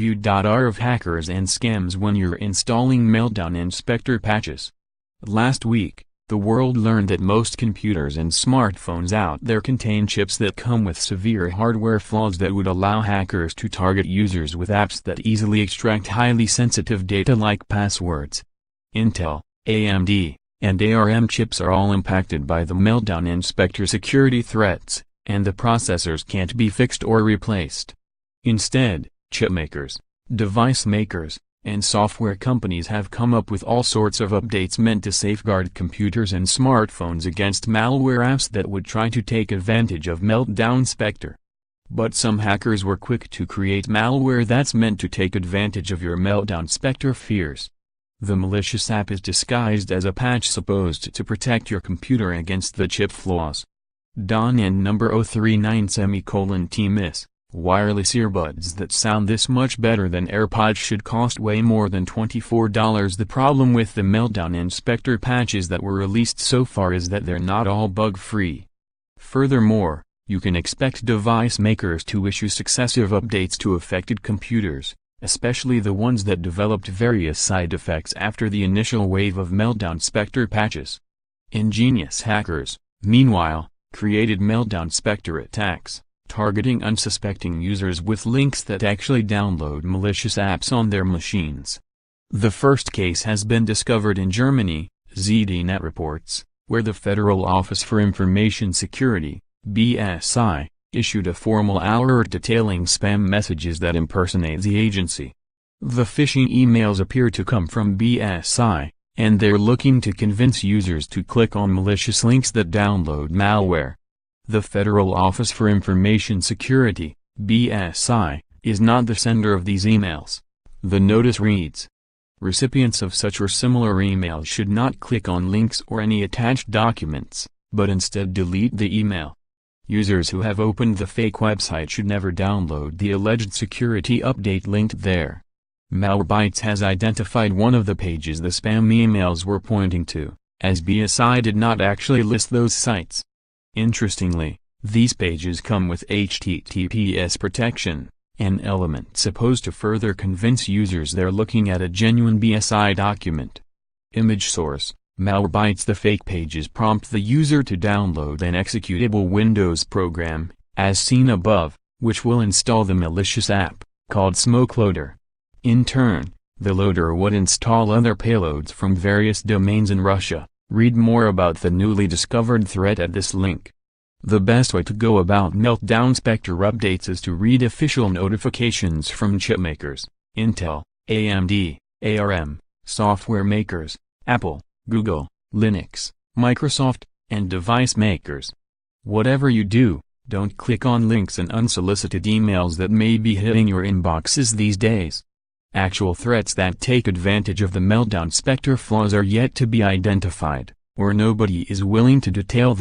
Bew.are of hackers and scams when you're installing Meltdown and Spectre patches. Last week, the world learned that most computers and smartphones out there contain chips that come with severe hardware flaws that would allow hackers to target users with apps that easily extract highly sensitive data like passwords. Intel, AMD, and ARM chips are all impacted by the Meltdown and Spectre security threats, and the processors can't be fixed or replaced. Instead, chipmakers, device makers, and software companies have come up with all sorts of updates meant to safeguard computers and smartphones against malware apps that would try to take advantage of Meltdown-Spectre. But some hackers were quick to create malware that's meant to take advantage of your Meltdown-Spectre fears. The malicious app is disguised as a patch supposed to protect your computer against the chip flaws. DON and number 039:T-miss. Wireless earbuds that sound this much better than AirPods should cost way more than $24. The problem with the Meltdown and Spectre patches that were released so far is that they're not all bug-free. Furthermore, you can expect device makers to issue successive updates to affected computers, especially the ones that developed various side effects after the initial wave of Meltdown-Spectre patches. Ingenious hackers, meanwhile, created Meltdown-Spectre attacks, targeting unsuspecting users with links that actually download malicious apps on their machines. The first case has been discovered in Germany, ZDNet reports, where the Federal Office for Information Security, BSI, issued a formal alert detailing spam messages that impersonate the agency. The phishing emails appear to come from BSI, and they're looking to convince users to click on malicious links that download malware. The Federal Office for Information Security, BSI, is not the sender of these emails. The notice reads, "Recipients of such or similar emails should not click on links or any attached documents, but instead delete the email. Users who have opened the fake website should never download the alleged security update linked there." Malwarebytes has identified one of the pages the spam emails were pointing to, as BSI did not actually list those sites. Interestingly, these pages come with HTTPS protection, an element supposed to further convince users they're looking at a genuine BSI document. Image source: Malwarebytes. The fake pages prompt the user to download an executable Windows program, as seen above, which will install the malicious app, called SmokeLoader. In turn, the loader would install other payloads from various domains in Russia. Read more about the newly discovered threat at this link. The best way to go about Meltdown-Spectre updates is to read official notifications from chipmakers, Intel, AMD, ARM, software makers, Apple, Google, Linux, Microsoft, and device makers. Whatever you do, don't click on links and unsolicited emails that may be hitting your inboxes these days. Actual threats that take advantage of the Meltdown-Spectre flaws are yet to be identified, or nobody is willing to detail them.